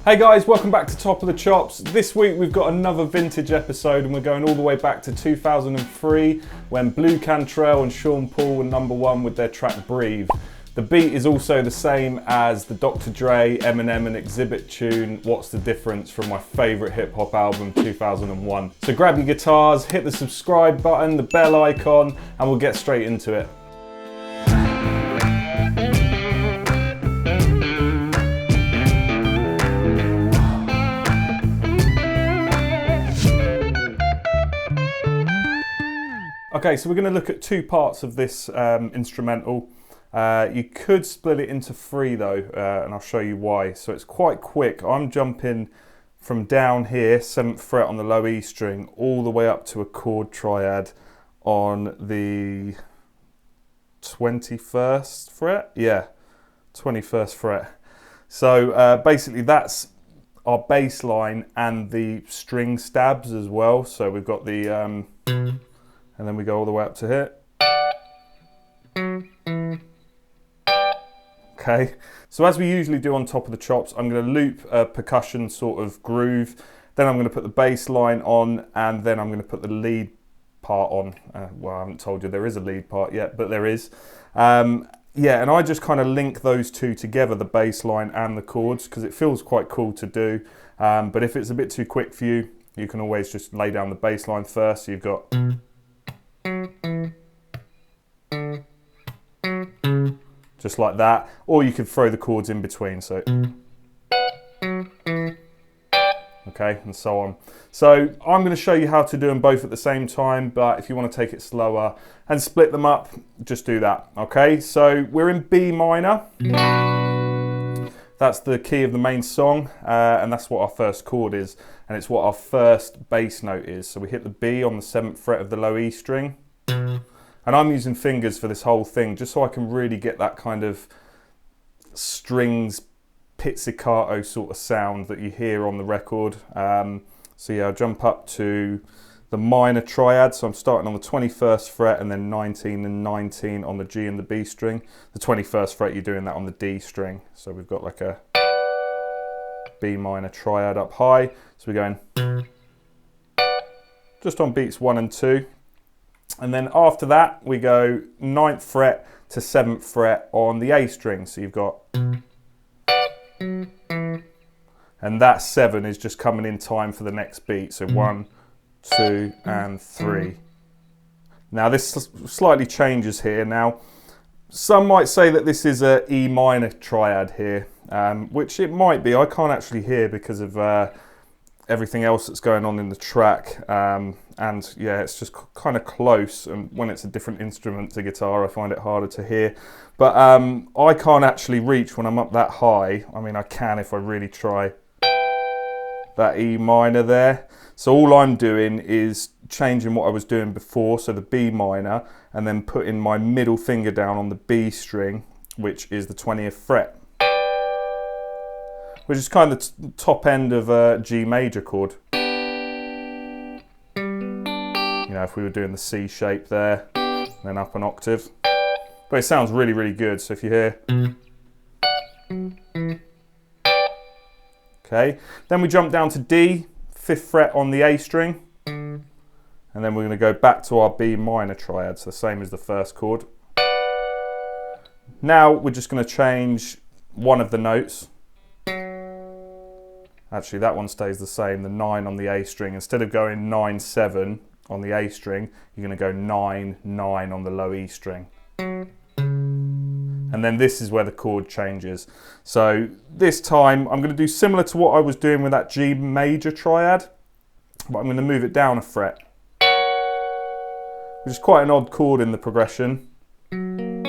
Hey guys, welcome back to Top of the Chops. This week we've got another vintage episode and we're going all the way back to 2003 when Blu Cantrell and Sean Paul were #1 with their track Breathe. The beat is also the same as the Dr. Dre, Eminem and Exhibit tune, What's the Difference, from my favourite hip hop album 2001. So grab your guitars, hit the subscribe button, the bell icon, and we'll get straight into it. Okay, so we're going to look at two parts of this instrumental. You could split it into three though, and I'll show you why. So it's quite quick. I'm jumping from down here, 7th fret on the low E string, all the way up to a chord triad on the 21st fret? Yeah, 21st fret. So basically that's our bass line and the string stabs as well. So we've got the... and then we go all the way up to here. Okay, so as we usually do on Top of the Chops, I'm going to loop a percussion sort of groove, then I'm going to put the bass line on, and then I'm going to put the lead part on. Well, I haven't told you there is a lead part yet, but there is. Yeah, and I just kind of link those two together, the bass line and the chords, because it feels quite cool to do. But if it's a bit too quick for you, you can always just lay down the bass line first. So you've got... just like that, or you could throw the chords in between, so okay, and so on. So I'm going to show you how to do them both at the same time, but if you want to take it slower and split them up, just do that. Okay, so we're in B minor. That's the key of the main song, and that's what our first chord is, and it's what our first bass note is. So we hit the B on the 7th fret of the low E string. And I'm using fingers for this whole thing, just so I can really get that kind of strings pizzicato sort of sound that you hear on the record. So yeah, I'll jump up to the minor triad. So I'm starting on the 21st fret and then 19 and 19 on the G and the B string. The 21st fret, you're doing that on the D string. So we've got like a B minor triad up high. So we're going just on beats 1 and 2. And then after that, we go 9th fret to 7th fret on the A string. So you've got... and that 7 is just coming in time for the next beat. So 1, 2, and 3. Now this slightly changes here. Now, some might say that this is a E minor triad here, which it might be. I can't actually hear because of everything else that's going on in the track. And yeah, it's just kind of close, and when it's a different instrument to guitar, I find it harder to hear. But I can't actually reach when I'm up that high. I mean, I can if I really try that E minor there. So all I'm doing is changing what I was doing before, so the B minor, and then putting my middle finger down on the B string, which is the 20th fret, which is kind of the top end of a G major chord. You know, if we were doing the C shape there, then up an octave. But it sounds really, really good. So if you hear... okay, then we jump down to D, 5th fret on the A string. And then we're going to go back to our B minor triad, so the same as the first chord. Now we're just going to change one of the notes. Actually, that one stays the same, the 9 on the A string. Instead of going 9, 7 on the A string, you're going to go 9, 9 on the low E string. And then this is where the chord changes. So this time I'm going to do similar to what I was doing with that G major triad, but I'm going to move it down a fret, which is quite an odd chord in the progression. It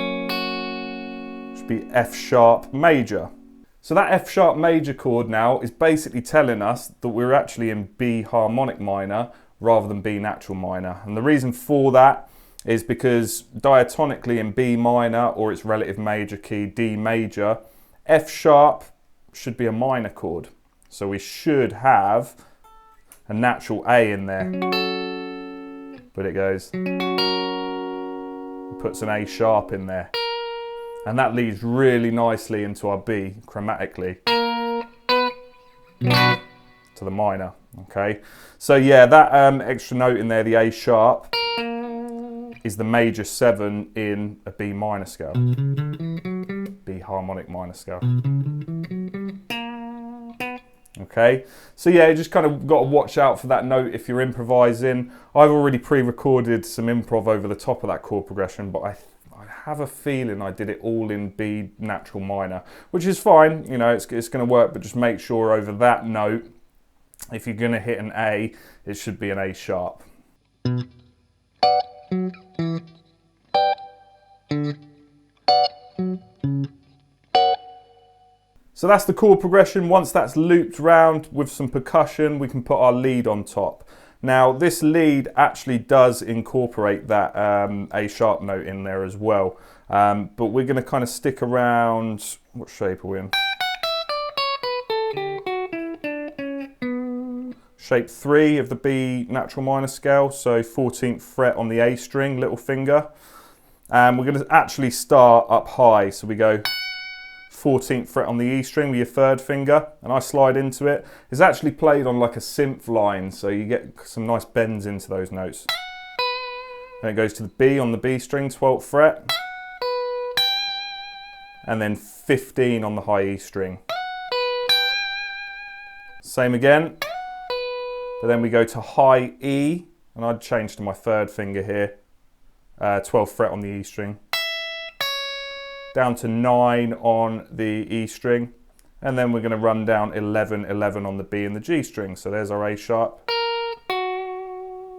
should be F sharp major. So that F sharp major chord now is basically telling us that we're actually in B harmonic minor rather than B natural minor. And the reason for that is because diatonically in B minor, or its relative major key, D major, F sharp should be a minor chord. So we should have a natural A in there. But it goes... puts an A sharp in there. And that leads really nicely into our B chromatically to the minor, okay? So yeah, that extra note in there, the A sharp, is the major 7 in a B minor scale, B harmonic minor scale. Okay, so yeah, you just kind of got to watch out for that note if you're improvising. I've already pre-recorded some improv over the top of that chord progression, but I have a feeling I did it all in B natural minor, which is fine, you know, it's going to work, but just make sure over that note, if you're going to hit an A, it should be an A sharp. So that's the chord progression. Once that's looped round with some percussion, we can put our lead on top. Now this lead actually does incorporate that A sharp note in there as well. But we're going to kind of stick around, what shape are we in? Shape 3 of the B natural minor scale, so 14th fret on the A string, little finger. And we're going to actually start up high, so we go 14th fret on the E string with your 3rd finger, and I slide into it. It's actually played on like a synth line, so you get some nice bends into those notes. Then it goes to the B on the B string, 12th fret, and then 15 on the high E string. Same again, but then we go to high E, and I'd change to my 3rd finger here, 12th fret on the E string. Down to 9 on the E string, and then we're going to run down 11, 11 on the B and the G string. So there's our A sharp.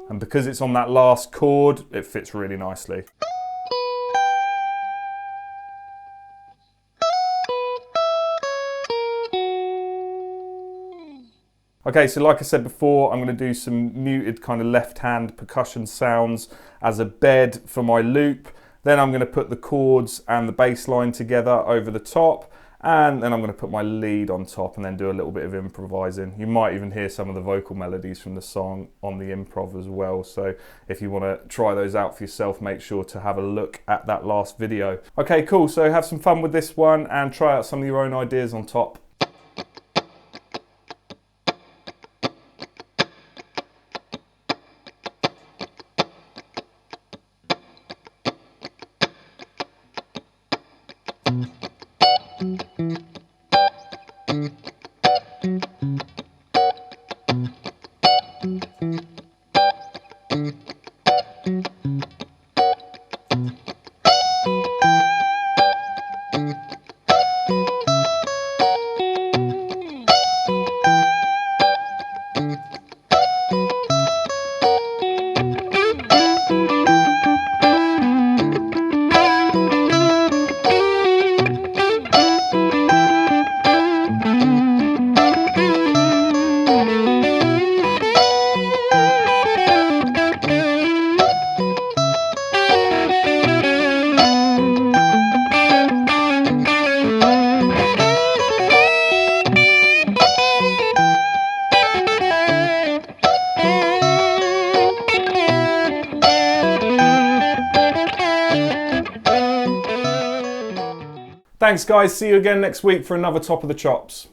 And because it's on that last chord, it fits really nicely. Okay, so like I said before, I'm going to do some muted kind of left-hand percussion sounds as a bed for my loop. Then I'm going to put the chords and the bass line together over the top, and then I'm going to put my lead on top and then do a little bit of improvising. You might even hear some of the vocal melodies from the song on the improv as well. So if you want to try those out for yourself, make sure to have a look at that last video. Okay, cool. So have some fun with this one and try out some of your own ideas on top. Thanks guys, see you again next week for another Top of the Chops.